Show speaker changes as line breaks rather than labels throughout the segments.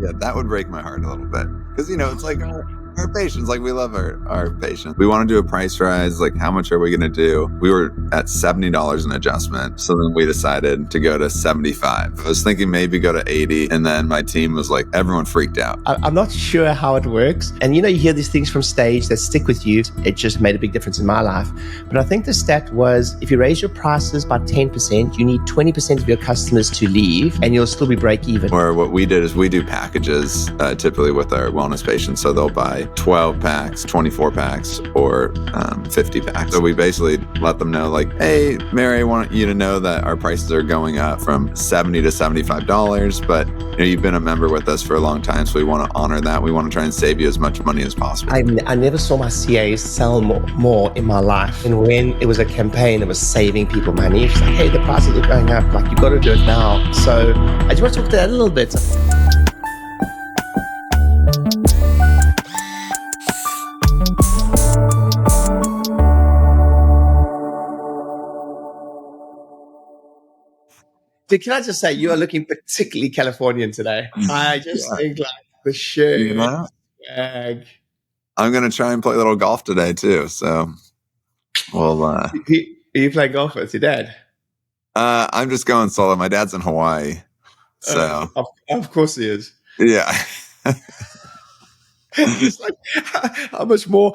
Yeah, that would break my heart a little bit. Because, it's like our patients, like we love our patients. We want to do a price rise. Like, how much are we going to do? We were at $70 an adjustment. So then we decided to go to 75. I was thinking maybe go to 80. And then my team was like, everyone freaked out.
I'm not sure how it works. And you hear these things from stage that stick with you. It just made a big difference in my life. But I think the stat was if you raise your prices by 10%, you need 20% of your customers to leave and you'll still be break even.
Or what we did is we do packages typically with our wellness patients. So they'll buy 12 packs, 24 packs, or 50 packs. So we basically let them know like, hey, Mary, I want you to know that our prices are going up from $70 to $75, but you've been a member with us for a long time, so we want to honor that. We want to try and save you as much money as possible.
I never saw my CAs sell more in my life. And when it was a campaign that was saving people money, it's like, hey, the prices are going up. Like, you've got to do it now. So I just want to talk to that a little bit. Dude, can I just say, you are looking particularly Californian today. I just think like the shirt, swag.
I'm going to try and play a little golf today too. So, well,
Are you playing golf with your dad?
I'm just going solo. My dad's in Hawaii. So
of course he is.
Yeah.
It's like, how much more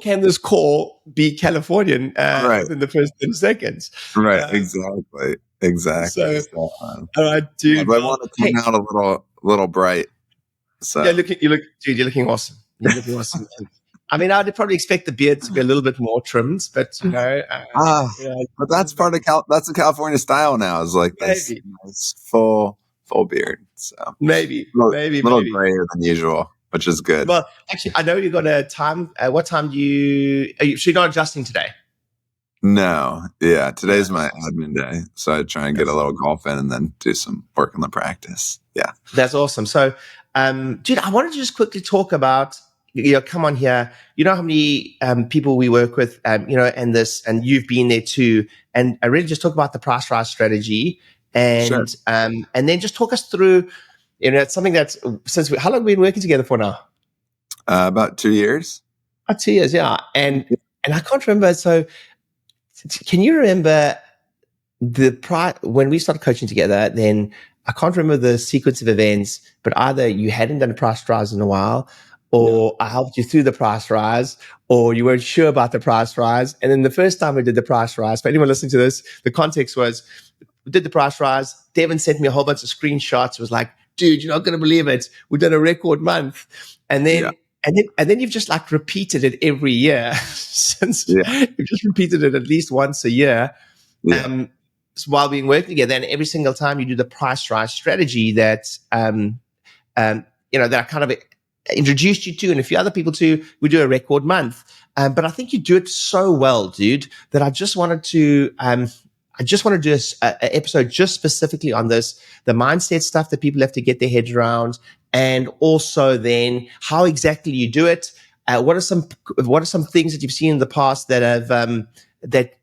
can this call be Californian within the first 10 seconds?
Right. Exactly.
So, all right, dude.
I want to come out a little bright. So
yeah, you're looking awesome. You're looking awesome. I mean, I'd probably expect the beard to be a little bit more trimmed, but
but that's part of that's the California style now. Is like this nice full beard. So
maybe
a little grayer than usual, which is good.
Well, actually, I know you got a time. What time so you're not adjusting today?
No, yeah. Today's my admin day, so I try and get a little golf in and then do some work in the practice. Yeah,
that's awesome. So, dude, I wanted to just quickly talk about. Come on here. You know how many people we work with, and you've been there too. And I really just talk about the price rise strategy, and then just talk us through. It's something that's how long have we been working together for now?
About 2 years.
2 years, yeah. And I can't remember. So, can you remember when we started coaching together? Then I can't remember the sequence of events, but either you hadn't done a price rise in a while, or I helped you through the price rise, or you weren't sure about the price rise. And then the first time we did the price rise, for anyone listening to this, the context was we did the price rise. Devin sent me a whole bunch of screenshots. It was like, dude, you're not going to believe it. We did a record month. And then you've just like repeated it every year since you've just repeated it at least once a year while being working together. And every single time you do the price rise strategy that that I kind of introduced you to, and a few other people too, we do a record month. But I think you do it so well, dude, that I just wanted to do an episode just specifically on this, the mindset stuff that people have to get their heads around, and also then how exactly you do it. What are some things that you've seen in the past that have that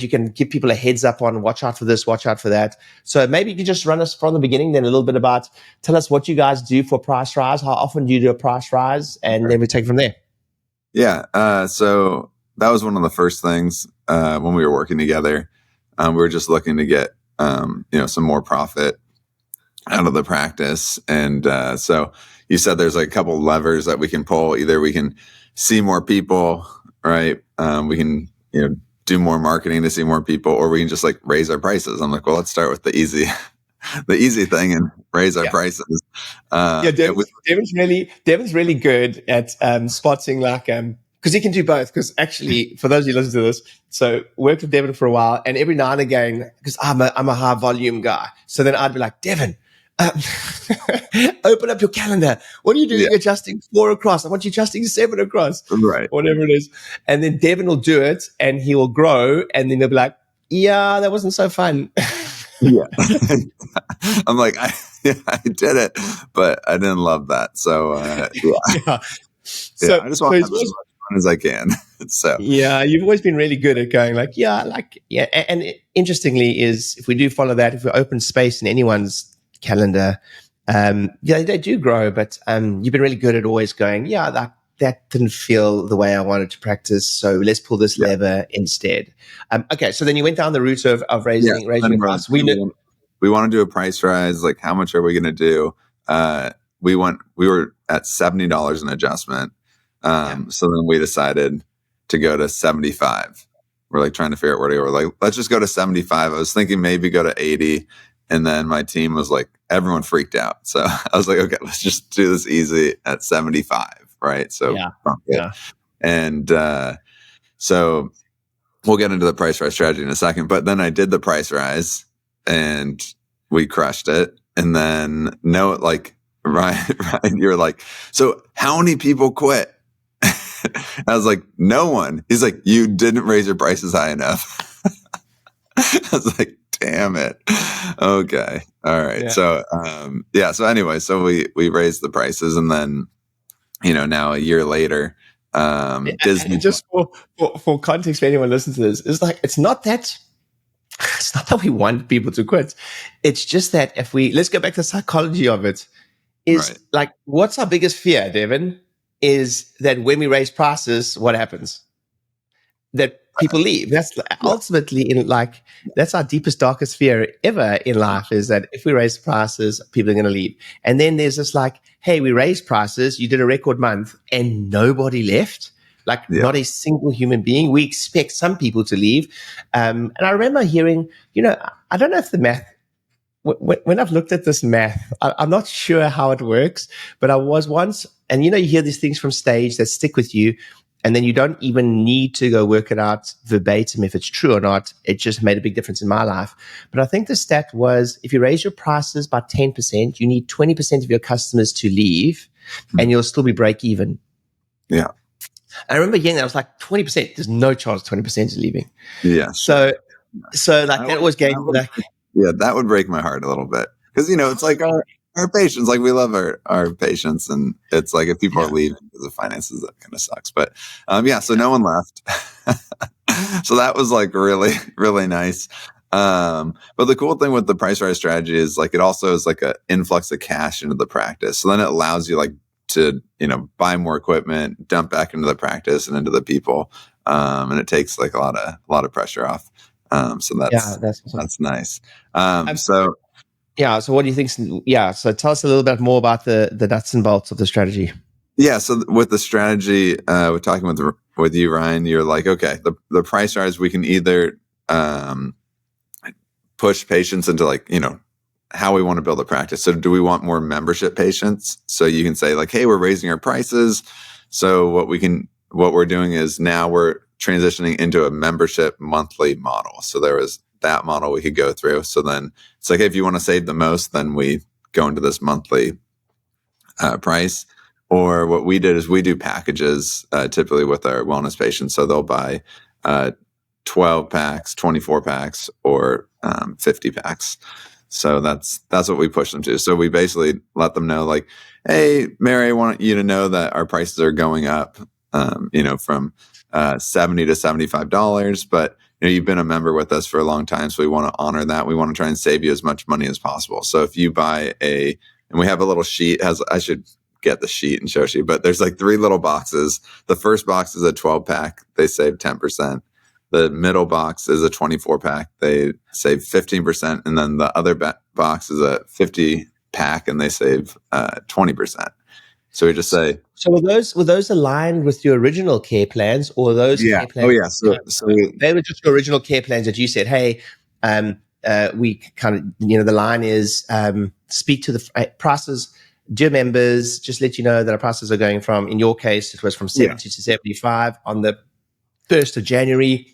you can give people a heads up on? Watch out for this, watch out for that. So maybe you can just run us from the beginning, then a little bit about, tell us what you guys do for price rise, how often do you do a price rise, and then we take it from there.
Yeah. So that was one of the first things when we were working together. We were just looking to get some more profit out of the practice, and so you said there's like a couple levers that we can pull. Either we can see more people, right? We can do more marketing to see more people, or we can just like raise our prices. I'm like, well, let's start with the easy thing and raise our prices.
Devin's really good at spotting like because he can do both. Because actually, for those of you who listen to this, so worked with Devin for a while, and every now and again, because I'm a high volume guy, so then I'd be like, Devin, open up your calendar. What are you doing? Yeah. Adjusting 4 across. I want you adjusting 7 across.
Right.
Whatever it is. And then Devin will do it, and he will grow, and then he'll be like, yeah, that wasn't so fun.
Yeah. I'm like, I did it, but I didn't love that. So, So I just want to have as much fun as I can. So
you've always been really good at going like, and interestingly is if we do follow that, if we open space in anyone's calendar, Yeah, they do grow, but you've been really good at always going, yeah, that didn't feel the way I wanted to practice, so let's pull this
Yeah.
lever instead. Okay, so then you went down the route of
Yeah.
raising
Then
your price.
we want to do a price rise. Like, how much are we going to do? We were at $70 an adjustment. So then we decided to go to 75. We're like trying to figure out where to go. We're like, let's just go to 75. I was thinking maybe go to 80. And then my team was like, everyone freaked out. So I was like, okay, let's just do this easy at 75. Right. So,
yeah.
And, so we'll get into the price rise strategy in a second, but then I did the price rise and we crushed it. And then Ryan, you were like, so how many people quit? I was like, no one. He's like, you didn't raise your prices high enough. I was like, damn it. Okay. All right.
Yeah.
So, so anyway, so we raised the prices, and then, now a year later, Disney.
Just for context, for anyone listening to this, it's not that we want people to quit. It's just that let's go back to the psychology of it, is
Right.
like, what's our biggest fear, Devin? Is that when we raise prices, what happens? That people leave. That's ultimately that's our deepest, darkest fear ever in life, is that if we raise prices, people are going to leave. And then there's this hey, we raised prices, you did a record month and nobody left. Not a single human being. We expect some people to leave. And I remember hearing, I don't know if the math, when I've looked at this math, I'm not sure how it works, but I was once, and you hear these things from stage that stick with you, and then you don't even need to go work it out verbatim if it's true or not. It just made a big difference in my life. But I think the stat was, if you raise your prices by 10%, you need 20% of your customers to leave, and you'll still be break even.
Yeah.
I remember hearing that. I was like, 20%, there's no chance 20% is leaving.
Yeah.
So that always gave me
yeah, that would break my heart a little bit, because it's like our patients, like we love our patients, and it's like if people are leaving because of finances, that kind of sucks. But so no one left. So that was like really, really nice. But the cool thing with the price rise strategy is it also is like an influx of cash into the practice. So then it allows you to buy more equipment, dump back into the practice and into the people, and it takes a lot of pressure off. So that's nice.
So what do you think? So tell us a little bit more about the nuts and bolts of the strategy.
Yeah. So with the strategy, we're talking with you, Ryan, you're like, okay, the price rise, we can either push patients into how we want to build a practice. So do we want more membership patients? So you can say hey, we're raising our prices. So what we're doing is now we're transitioning into a membership monthly model. So there was that model we could go through. So then it's hey, if you want to save the most, then we go into this monthly price. Or what we did is we do packages typically with our wellness patients. So they'll buy 12 packs, 24 packs, or 50 packs. So that's what we push them to. So we basically let them know hey, Mary, I want you to know that our prices are going up, from $70 to $75, but you've been a member with us for a long time, so we want to honor that. We want to try and save you as much money as possible. So if you buy and we have a little sheet, I should get the sheet and show you, but there's 3 little boxes. The first box is a 12 pack. They save 10%. The middle box is a 24 pack. They save 15%. And then the other box is a 50 pack and they save 20%. So we just say.
So were those aligned with your original care plans, or those care plans?
Oh yeah. So
they were just your original care plans that you said, hey, we kind of, the line is speak to the prices. Dear members, just let you know that our prices are going from, in your case, it was from 70 to 75 on the 1st of January.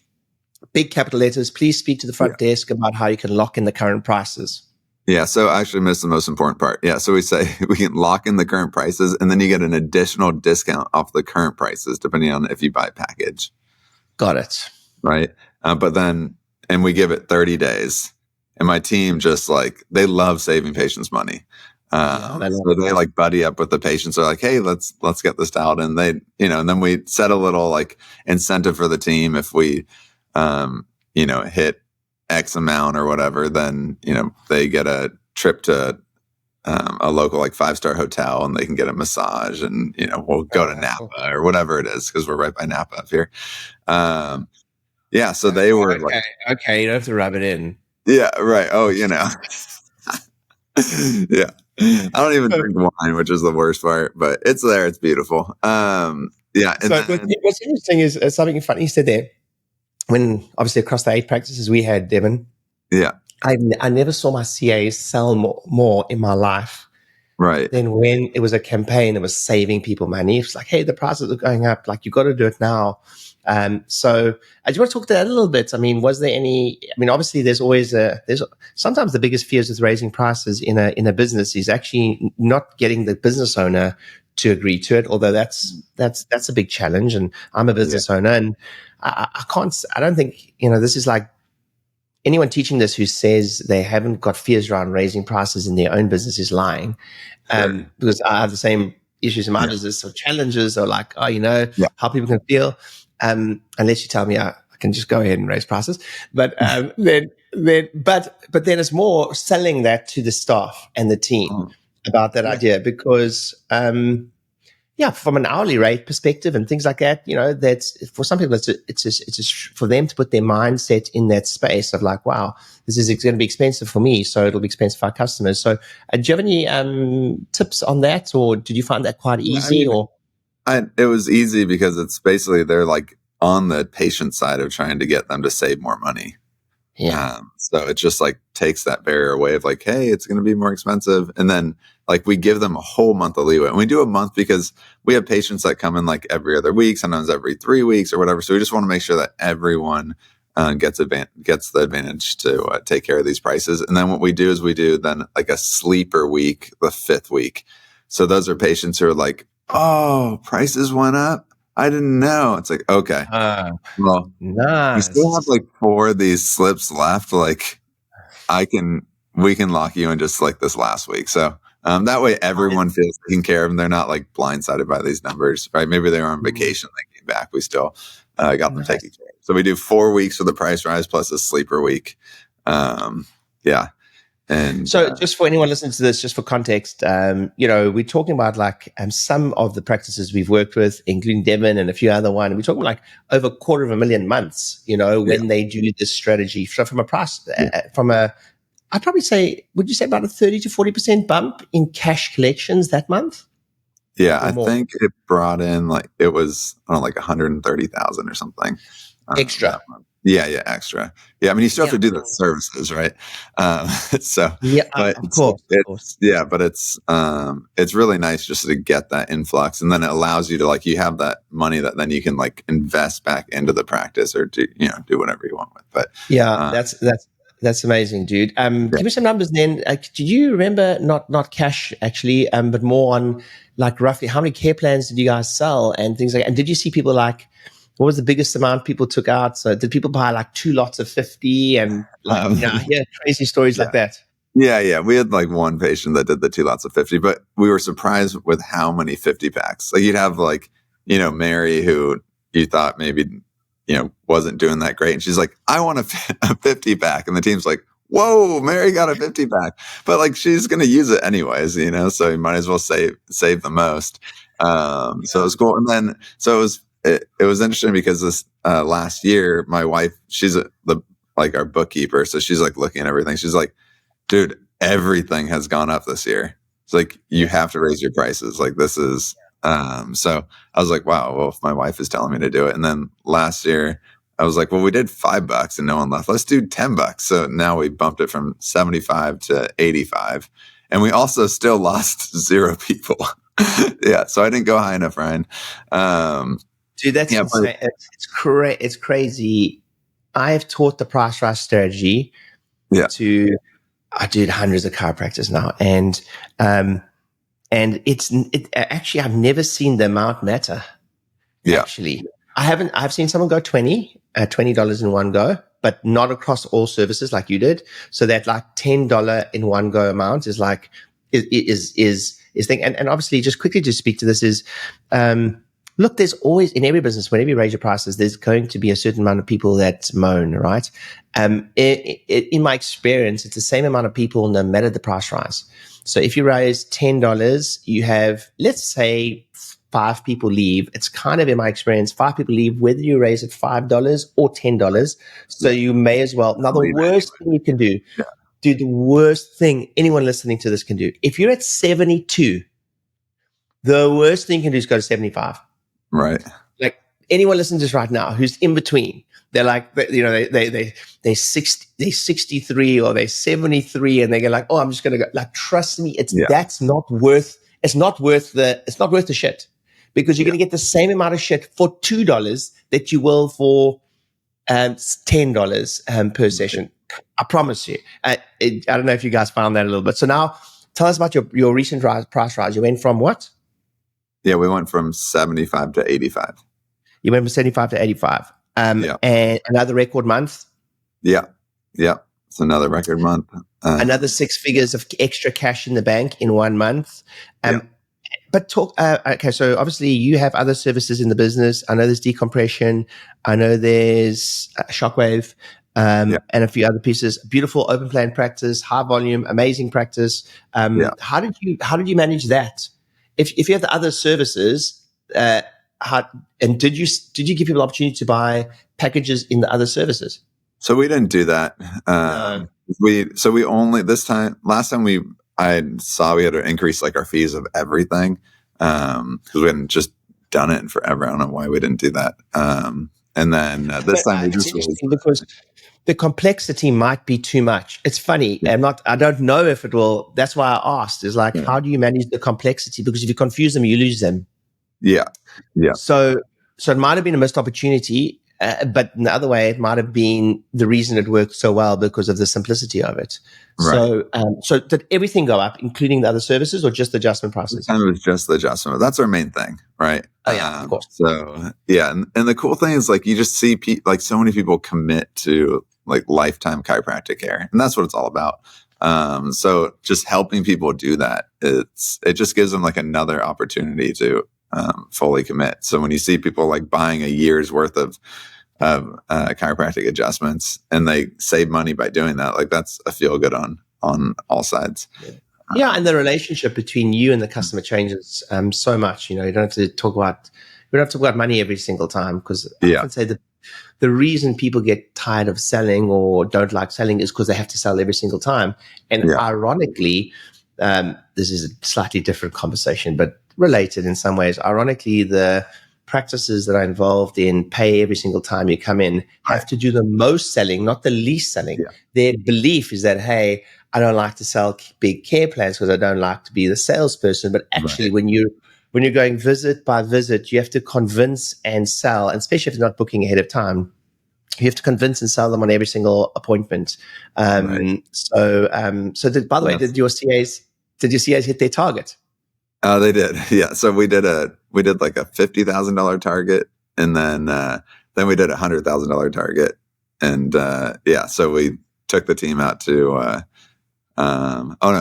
Big capital letters. Please speak to the front desk about how you can lock in the current prices.
Yeah. So I actually missed the most important part. Yeah. So we say we can lock in the current prices, and then you get an additional discount off the current prices, depending on if you buy a package.
Got it.
Right. But then, and we give it 30 days, and my team just they love saving patients money. So they buddy up with the patients. They're hey, let's get this out. And they, and then we set a little incentive for the team. If we, hit X amount or whatever, then, they get a trip to a local like 5-star hotel, and they can get a massage, and we'll go to Napa or whatever it is, because we're right by Napa up here. So they were like,
okay, you don't have to rub it in.
yeah, right. Oh, yeah. I don't even drink wine, which is the worst part, but it's there. It's beautiful. Yeah. And
So what's interesting is something funny you said there. When obviously across the 8 practices we had, Devin,
yeah,
I never saw my CAs sell more in my life
right.
than when it was a campaign that was saving people money. It's like, hey, the prices are going up. Like, you got to do it now. So I just want to talk to that a little bit. I mean, was there any? I mean, obviously, there's sometimes the biggest fears with raising prices in a business is actually not getting the business owner to agree to it. Although that's a big challenge. And I'm a business owner, and I don't think this is like. Anyone teaching this who says they haven't got fears around raising prices in their own business is lying. Because I have the same issues in my business, or challenges, or like, how people can feel. Unless you tell me I can just go ahead and raise prices. But then it's more selling that to the staff and the team about that idea, because from an hourly rate perspective and things like that, that's for some people, it's for them to put their mindset in that space of like, wow, this is going to be expensive for me, so it'll be expensive for our customers. So, do you have any tips on that, or did you find that quite easy?
It was easy because it's basically they're like on the patient side of trying to get them to save more money.
Yeah.
So it just like takes that barrier away of like, hey, it's going to be more expensive. And then like we give them a whole month of leeway, and we do a month because we have patients that come in like every other week, sometimes every 3 weeks or whatever. So we just want to make sure that everyone gets the advantage to take care of these prices. And then what we do is we do then like a sleeper week, the 5th week. So those are patients who are like, oh, prices went up. I didn't know. It's like, okay, well,
nice.
we still have like 4 of these slips left. Like we can lock you in just like this last week. So that way everyone feels taken care of, and they're not like blindsided by these numbers, right? Maybe they were on vacation, they came back. We still got them taken care of. So we do 4 weeks for the price rise plus a sleeper week. And
so just for anyone listening to this, just for context, we're talking about like some of the practices we've worked with, including Devin and a few other ones. We're talking like over 250,000 months, when they do this strategy. So from a price, I'd probably say, would you say about a 30 to 40% bump in cash collections that month?
Yeah, I think it brought in like, it was, I don't know, like 130,000 or something.
Extra.
Yeah, extra. Yeah, I mean, you still have to do the services, right? So,
yeah,
but
of course.
Yeah, but it's really nice just to get that influx, and then it allows you to like, you have that money that then you can like invest back into the practice, or do whatever you want with. But
yeah, that's amazing, dude. Give me some numbers then. Do you remember not cash actually, but more on like roughly how many care plans did you guys sell and things like that? And did you see people like, what was the biggest amount people took out? So did people buy like 2 lots of 50 and like, I hear crazy stories like that.
Yeah. We had like one patient that did the 2 lots of 50, but we were surprised with how many 50 packs. Like you'd have like, Mary, who you thought maybe, wasn't doing that great. And she's like, I want a 50 pack. And the team's like, whoa, Mary got a 50 pack, but like, she's going to use it anyways, so you might as well save the most. So it was cool. And then, it was interesting because this last year, my wife, she's our bookkeeper. So she's like looking at everything. She's like, dude, everything has gone up this year. It's like, you have to raise your prices. Like this is, so I was like, wow, well, if my wife is telling me to do it. And then last year I was like, well, we did $5 and no one left. Let's do $10. So now we bumped it from 75 to 85. And we also still lost 0 people. Yeah. So I didn't go high enough, Ryan.
Dude, that's insane. It's crazy. I've taught the price rise strategy to, I did hundreds of chiropractors now, and actually I've never seen the amount matter. Yeah, actually, I've seen someone go $20 in one go, but not across all services like you did. So that like $10 in one go amount is like is thing. And obviously, just quickly to speak to this is. Look, there's always, in every business, whenever you raise your prices, there's going to be a certain amount of people that moan, right? In my experience, it's the same amount of people no matter the price rise. So if you raise $10, you have, let's say, 5 people leave. It's kind of, in my experience, 5 people leave, whether you raise it $5 or $10. So you may as well. Now, the worst thing you can do, dude, the worst thing anyone listening to this can do, if you're at 72, the worst thing you can do is go to 75.
Right.
Like anyone listening to this right now who's in between, they're like, you know, they're 63 or they're 73, and they go like, oh, I'm just going to go. Like, trust me, it's not worth the shit, because you're going to get the same amount of shit for $2 that you will for $10 per session. I promise you. I don't know if you guys found that a little bit. So now tell us about your recent price rise. You went from what?
Yeah, we went from 75 to 85.
You went from 75 to 85. And another record month.
Yeah. It's another record month.
Another 6 figures of extra cash in the bank in 1 month. But talk. Okay, so obviously you have other services in the business. I know there's decompression. I know there's Shockwave, and a few other pieces. Beautiful open plan practice, high volume, amazing practice. How did you manage that? If you have the other services, did you give people the opportunity to buy packages in the other services?
So we didn't do that.
No.
Last time I saw we had to increase like our fees of everything, because we hadn't just done it in forever. I don't know why we didn't do that. And then this time we just
because the complexity might be too much. It's funny. I don't know if it will. That's why I asked, is like, how do you manage the complexity? Because if you confuse them, you lose them.
Yeah.
So it might have been a missed opportunity, but in the other way, it might have been the reason it worked so well because of the simplicity of it. Right. So did everything go up, including the other services, or just the adjustment prices?
It was just the adjustment. That's our main thing, right?
Oh yeah, of course.
So and the cool thing is, like, you just see like so many people commit to like lifetime chiropractic care, and that's what it's all about. So just helping people do that, it just gives them like another opportunity to fully commit. So when you see people like buying a year's worth of chiropractic adjustments and they save money by doing that, like, that's a feel good on all sides.
Yeah, and the relationship between you and the customer changes so much. You know, you don't have to talk about money every single time, because I often say that the reason people get tired of selling or don't like selling is because they have to sell every single time. And ironically, this is a slightly different conversation, but related in some ways. Ironically, the practices that are involved in pay every single time you come in have to do the most selling, not the least selling. Yeah. Their belief is that, hey, I don't like to sell big care plans because I don't like to be the salesperson. But actually, when you're going visit by visit, you have to convince and sell, and especially if you're not booking ahead of time, you have to convince and sell them on every single appointment. So by the way, did your CAs hit their target?
They did. Yeah. So we did like a $50,000 target, and then we did $100,000 target. And so we took the team out to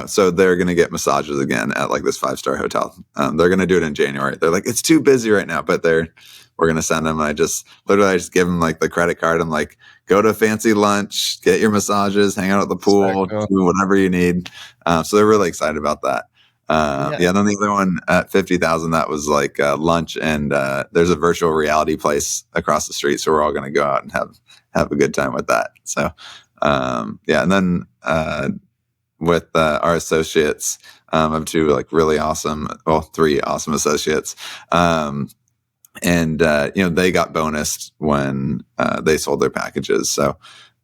so they're going to get massages again at like this 5-star hotel. They're going to do it in January. They're like, it's too busy right now, but we're going to send them. I just give them like the credit card. I'm like, go to a fancy lunch, get your massages, hang out at the pool, do whatever you need. So they're really excited about that. And then the other one at 50,000, that was like lunch, and there's a virtual reality place across the street, so we're all going to go out and have a good time with that. So and then with our associates, I have 3 awesome associates, and they got bonused when they sold their packages, so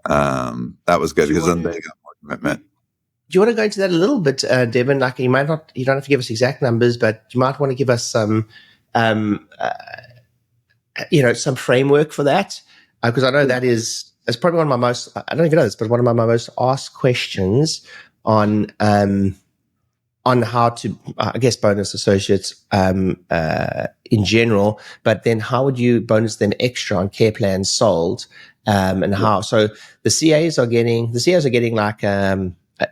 that was good because then they got more commitment.
Do you want to go into that a little bit, Devin? Like, you don't have to give us exact numbers, but you might want to give us some, some framework for that, because I know it's probably one of my most, I don't even know this, but one of my most asked questions on how to, I guess, bonus associates in general, but then how would you bonus them extra on care plans sold, and how? So the CAs are getting like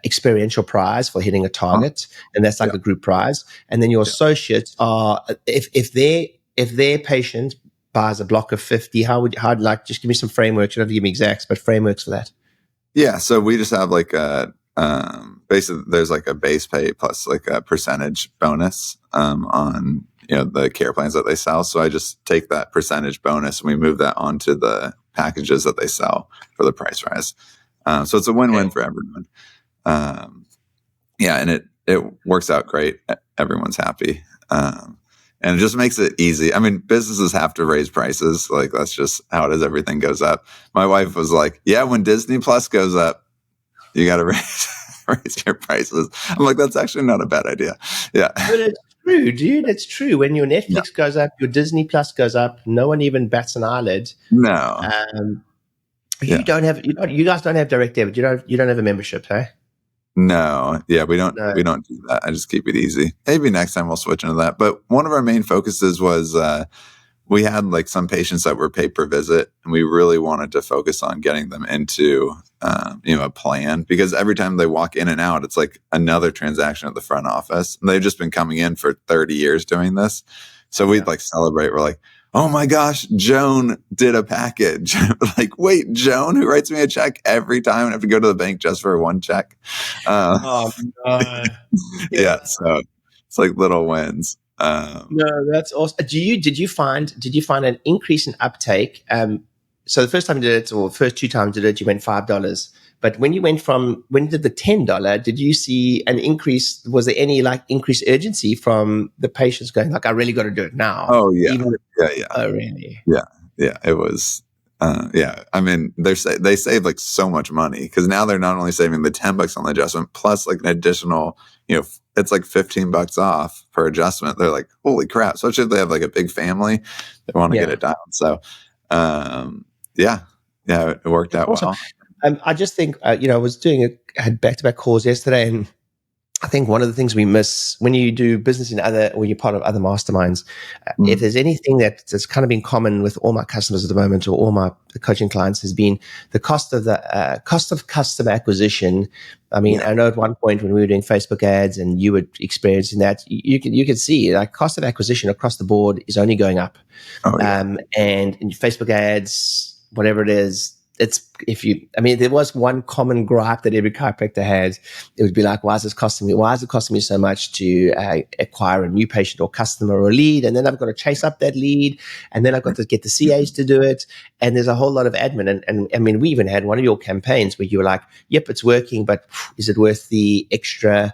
experiential prize for hitting a target, and that's like a group prize. And then your associates are, if their patient buys a block of 50, how just give me some frameworks. You don't have to give me exacts, but frameworks for that.
Yeah. So we just have like basically there's like a base pay plus like a percentage bonus on the care plans that they sell. So I just take that percentage bonus and we move that onto the packages that they sell for the price rise. So it's a win-win for everyone. And it works out great. Everyone's happy. And it just makes it easy. I mean, businesses have to raise prices. Like, that's just how it is. Everything goes up. My wife was like, yeah, when Disney Plus goes up, you got to raise your prices. I'm like, that's actually not a bad idea. Yeah.
But it's true, dude. It's true. When your Netflix goes up, your Disney Plus goes up, no one even bats an eyelid.
No.
You guys don't have direct debit. You don't have a membership, hey?
No. Yeah, we don't do that. I just keep it easy. Maybe next time we'll switch into that. But one of our main focuses was we had like some patients that were pay per visit, and we really wanted to focus on getting them into a plan, because every time they walk in and out, it's like another transaction at the front office. And they've just been coming in for 30 years doing this. So we'd like celebrate. We're like, oh my gosh, Joan did a package. Like, wait, Joan, who writes me a check every time and I have to go to the bank just for one check.
Oh no.
Yeah. So it's like little wins.
No, that's awesome. Did you find an increase in uptake? So the first time you did it, or first 2 times you did it, you went $5. But when you did the $10, did you see an increase? Was there any like increased urgency from the patients going like, I really got to do it now?
Oh yeah.
Yeah. Oh really?
Yeah. It was. I mean, they save like so much money, because now they're not only saving the $10 on the adjustment plus like an additional, it's like $15 off per adjustment. They're like, holy crap! Especially if they have like a big family, they want to get it done. So, it worked out well.
I just think I had back-to-back calls yesterday, and I think one of the things we miss when you do business when you're part of other masterminds, if there's anything that's kind of been common with all my customers at the moment, or all my coaching clients, has been the cost of customer acquisition. I mean, I know at one point when we were doing Facebook ads and you were experiencing that, you could see like cost of acquisition across the board is only going up. And in Facebook ads, whatever it is, there was one common gripe that every chiropractor had. It would be like, why is it costing me so much to acquire a new patient or customer or lead? And then I've got to chase up that lead, and then I've got to get the CAs to do it. And there's a whole lot of admin. And I mean, we even had one of your campaigns where you were like, yep, it's working, but is it worth the extra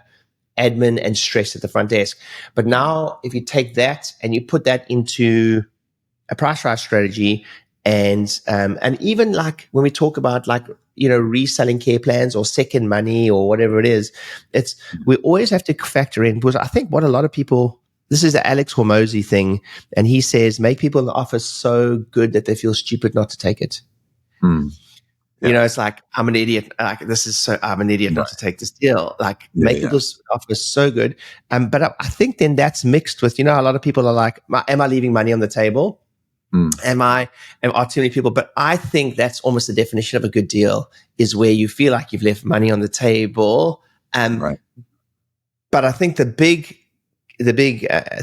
admin and stress at the front desk? But now if you take that and you put that into a price rise strategy, and even like when we talk about like, reselling care plans or second money or whatever it is, we always have to factor in, because I think what a lot of people, this is the Alex Hormozy thing, and he says, make people in the office so good that they feel stupid not to take it. It's like, I'm an idiot. Like, I'm an idiot not to take this deal. Like, make people's office so good. But I think then that's mixed with, a lot of people are like, am I leaving money on the table? Are too many people? But I think that's almost the definition of a good deal, is where you feel like you've left money on the table. But I think the big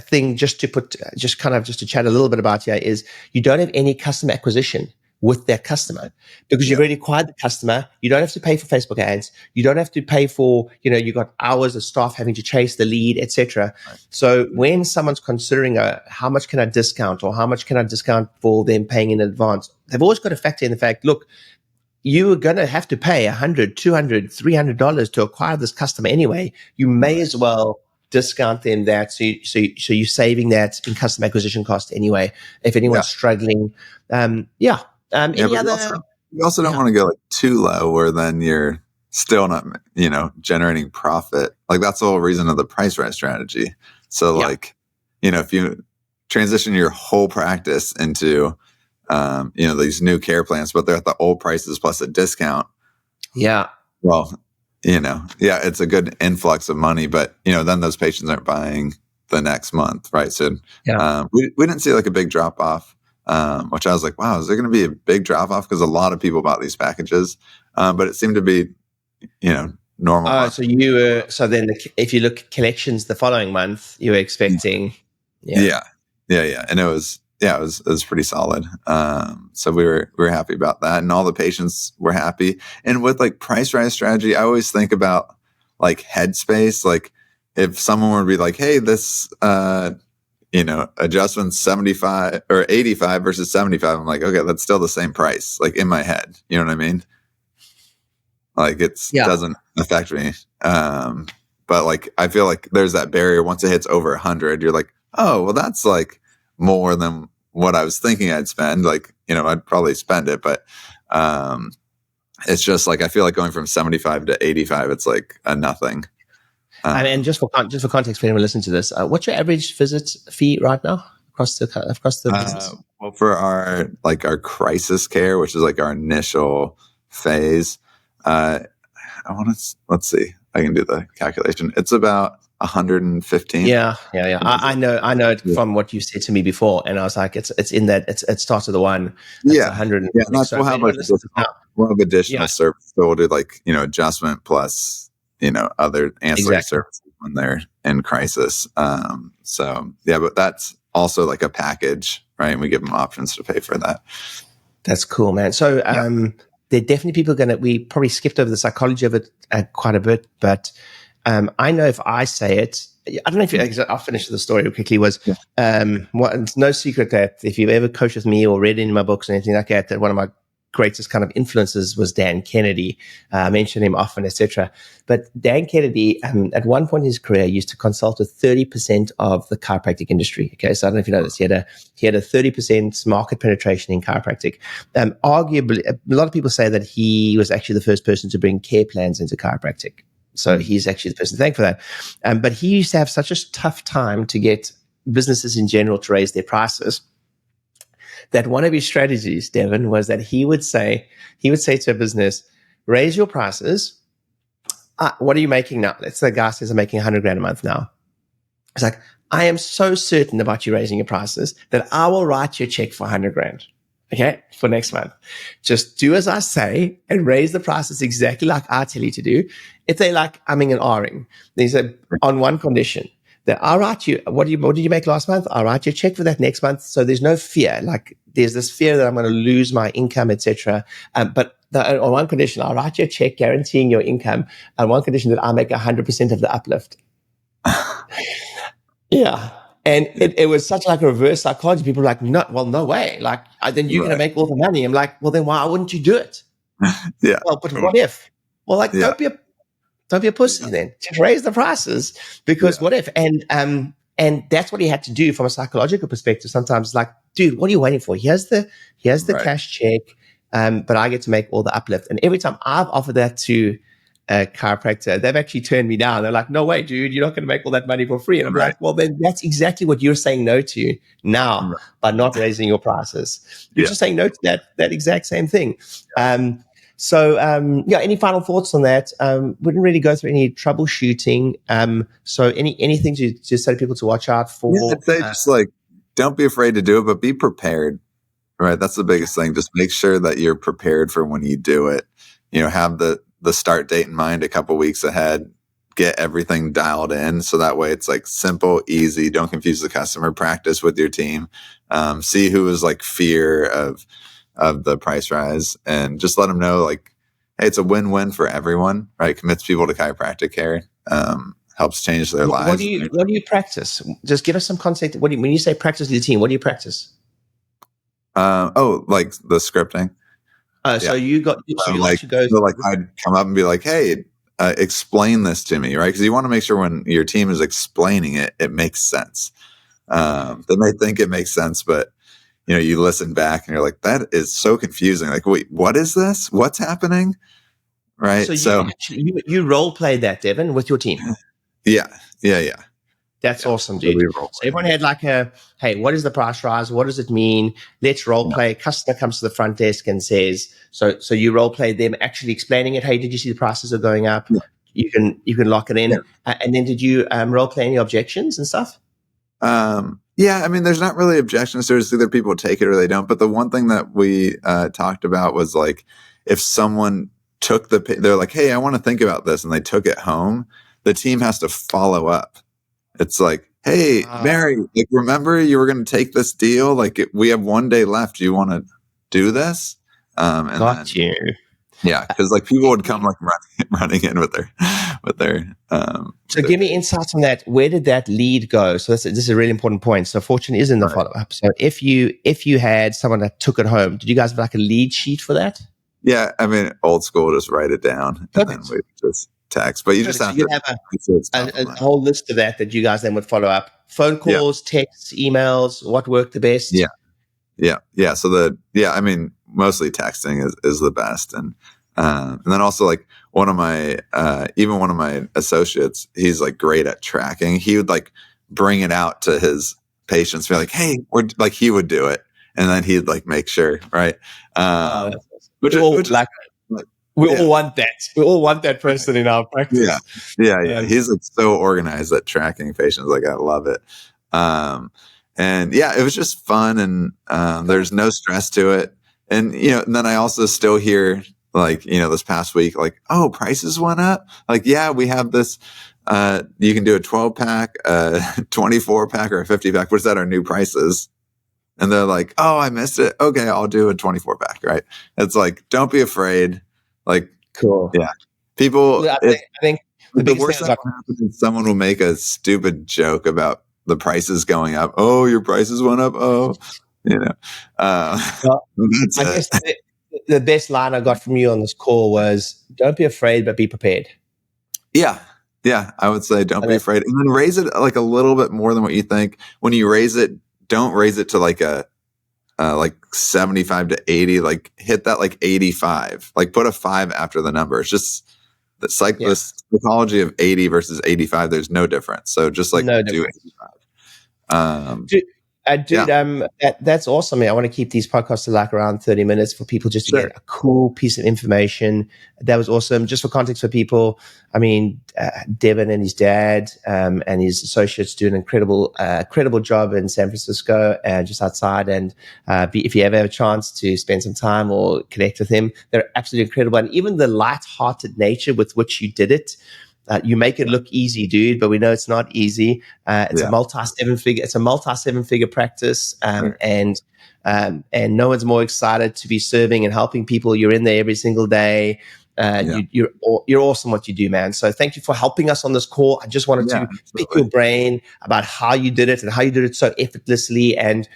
thing, just to chat a little bit about here, is you don't have any customer acquisition with that customer, because you've already acquired the customer. You don't have to pay for Facebook ads. You don't have to pay for, you got hours of staff having to chase the lead, etc. So when someone's considering how much can I discount, or how much can I discount for them paying in advance, they've always got to factor in the fact, look, you are going to have to pay $100, $200, $300 to acquire this customer anyway. You may as well discount them that, so you're saving that in customer acquisition cost anyway, if anyone's struggling.
You also don't want to go like too low, where then you're still not, generating profit. Like, that's the whole reason of the price rise strategy. So like, if you transition your whole practice into, these new care plans, but they're at the old prices plus a discount. Yeah. Well, it's a good influx of money, but, then those patients aren't buying the next month. Right. So, we didn't see like a big drop off. Which I was like, wow, is there going to be a big drop off? Because a lot of people bought these packages, but it seemed to be, normal.
So then if you look at collections the following month, you were expecting.
Yeah. And it was yeah, it was pretty solid. So we were happy about that, and all the patients were happy. And with like price rise strategy, I always think about like headspace. Like if someone were to be like, hey, this adjustment 75 or 85 versus 75, I'm like, okay, that's still the same price, like in my head. You know what I mean? Like doesn't affect me. But like I feel like there's that barrier once it hits over 100, you're like, oh, well, that's like more than what I was thinking I'd spend. Like, I'd probably spend it, but it's just like I feel like going from 75 to 85, it's like a nothing.
And just for context for anyone listening to this, what's your average visit fee right now across the business?
Well, for our crisis care, which is like our initial phase, let's see, I can do the calculation. It's about 115.
Yeah. I know it from what you said to me before, and I was like, it's in that it starts with the one.
Yeah,
100.
Yeah, and that's we'll have additional service. So we'll do like adjustment plus other ancillary services when they're in crisis. So yeah, but that's also like a package, right? And we give them options to pay for that.
That's cool, man. So there are definitely people we probably skipped over the psychology of it quite a bit, but I know if I say it, I don't know if I'll finish the story quickly. It's no secret that if you've ever coached with me or read any of my books or anything like that one of my greatest kind of influences was Dan Kennedy. I mention him often, etc. But Dan Kennedy, at one point in his career, used to consult with 30% of the chiropractic industry. Okay, so I don't know if you know this. He had a 30% market penetration in chiropractic. Arguably, a lot of people say that he was actually the first person to bring care plans into chiropractic. So he's actually the person to thank for that. But he used to have such a tough time to get businesses in general to raise their prices that one of his strategies, Devin, was that he would say to a business, raise your prices. What are you making now? Let's say the guy says I'm making $100,000 a month now. It's like, I am so certain about you raising your prices that I will write you a check for $100,000. Okay, for next month. Just do as I say and raise the prices exactly like I tell you to do. If they like umming and ahhing, they say on one condition that I'll write you, what did you make last month? I'll write you a check for that next month. So there's no fear. Like there's this fear that I'm going to lose my income, etc. But on one condition, I'll write you a check guaranteeing your income. On one condition that I make 100% of the uplift. Yeah. And it was such like a reverse psychology. People were like, no way. Like, then you're going to make all the money. I'm like, well, then why wouldn't you do it?
Yeah.
Well, but what if? Well, like, don't be a pussy then. Just raise the prices because what if? And that's what he had to do from a psychological perspective. Sometimes like, dude, what are you waiting for? Here's the cash check. But I get to make all the uplift. And every time I've offered that to a chiropractor, they've actually turned me down. They're like, no way, dude, you're not going to make all that money for free. And I'm like, well, then that's exactly what you're saying no to now by not raising your prices. You're just saying no to that exact same thing. So any final thoughts on that? We didn't really go through any troubleshooting. So anything to just say to people to watch out for?
Yeah, I'd say just like, don't be afraid to do it, but be prepared, right? That's the biggest thing. Just make sure that you're prepared for when you do it. Have the start date in mind a couple weeks ahead, get everything dialed in. So that way it's like simple, easy. Don't confuse the customer. Practice with your team. See who is like fear of the price rise and just let them know like, hey, it's a win-win for everyone, right? Commits people to chiropractic care, helps change their lives.
What do you practice? Just give us some context. When you say practice with your team, what do you practice?
Like the scripting.
So you got
I'd come up and be like, hey, explain this to me, right? Because you want to make sure when your team is explaining it, it makes sense. They may think it makes sense, but you listen back and you're like, that is so confusing. Like, wait, what is this? What's happening? Right.
So you role played that, Devin, with your team.
Yeah.
That's awesome, dude. So everyone had like hey, what is the price rise? What does it mean? Let's role play. Customer comes to the front desk and says, so you role play them actually explaining it. Hey, did you see the prices are going up? Yeah. You can lock it in. Yeah. And then did you role play any objections and stuff?
Yeah, I mean, there's not really objections. There's either people take it or they don't. But the one thing that we talked about was like, if someone they're like, hey, I want to think about this, and they took it home, the team has to follow up. It's like, hey, Mary, like, remember you were going to take this deal? Like, we have 1 day left. Do you want to do this? And
Got
then,
you.
yeah, because like people would come like running in with their.
So give me insights on that. Where did that lead go? So this is a really important point. So fortune is in the follow up. So if you had someone that took it home, did you guys have like a lead sheet for that?
Yeah, I mean, old school, just write it down and then we just text. But you just have
so
to
have a whole list of that you guys then would follow up. Phone calls, texts, emails, what worked the best?
Yeah. So I mean, mostly texting is the best. And then also like one of my associates, he's like great at tracking. He would like bring it out to his patients, be like, hey, like he would do it. And then he'd like make sure, right?
We all want that. We all want that person in our practice.
Yeah. He's like so organized at tracking patients. Like I love it. And yeah, it was just fun, and there's no stress to it. And and then I also still hear like this past week, like, oh, prices went up. Like, yeah, we have this. You can do a 12-pack, 24-pack, or a 50-pack. What's that? Our new prices. And they're like, oh, I missed it. Okay, I'll do a 24-pack. Right? It's like, don't be afraid. Like,
cool.
Yeah, people.
I think
the worst thing that will happen is someone will make a stupid joke about the prices going up. Oh, your prices went up. Oh,
I guess the best line I got from you on this call was, don't be afraid, but be prepared.
Yeah. I would say don't be afraid, and then raise it like a little bit more than what you think. When you raise it, don't raise it to like a like 75 to 80, like hit that like 85, like put a 5 after the number. It's just the psychology of 80 versus 85. There's no difference. So just like do 85.
That's awesome. I want to keep these podcasts to like around 30 minutes for people just to get a cool piece of information. That was awesome. Just for context for people, I mean, Devin and his dad and his associates do an incredible job in San Francisco and just outside. And if you ever have a chance to spend some time or connect with him, they're absolutely incredible. And even the light-hearted nature with which you did it, you make it look easy, dude, but we know it's not easy. It's a multi-7-figure practice, and no one's more excited to be serving and helping people. You're in there every single day. You're awesome what you do, man. So thank you for helping us on this call. I just wanted to pick your brain about how you did it and how you did it so effortlessly. And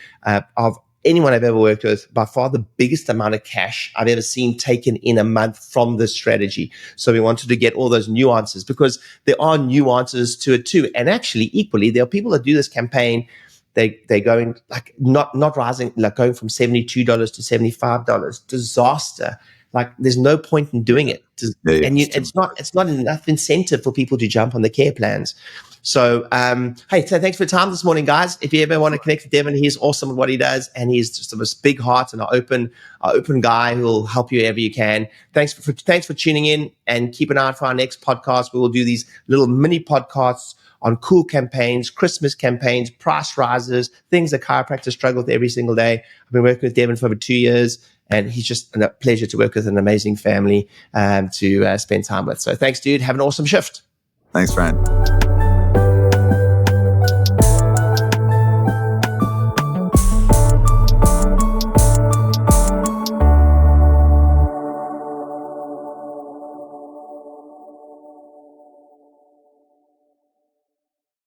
of anyone I've ever worked with, by far the biggest amount of cash I've ever seen taken in a month from this strategy. So we wanted to get all those nuances, because there are nuances to it too. And actually, equally, there are people that do this campaign. They're going like not rising, like going from $72 to $75. Disaster. Like there's no point in doing it. It's not enough incentive for people to jump on the care plans. So, hey, so thanks for your time this morning, guys. If you ever want to connect with Devin, he's awesome at what he does, and he's just a big heart and an open guy who will help you wherever you can. Thanks for tuning in, and keep an eye out for our next podcast. We will do these little mini podcasts on cool campaigns, Christmas campaigns, price rises, things that chiropractors struggle with every single day. I've been working with Devin for over 2 years, and he's just a pleasure to work with, an amazing family to spend time with. So thanks, dude. Have an awesome shift.
Thanks, friend.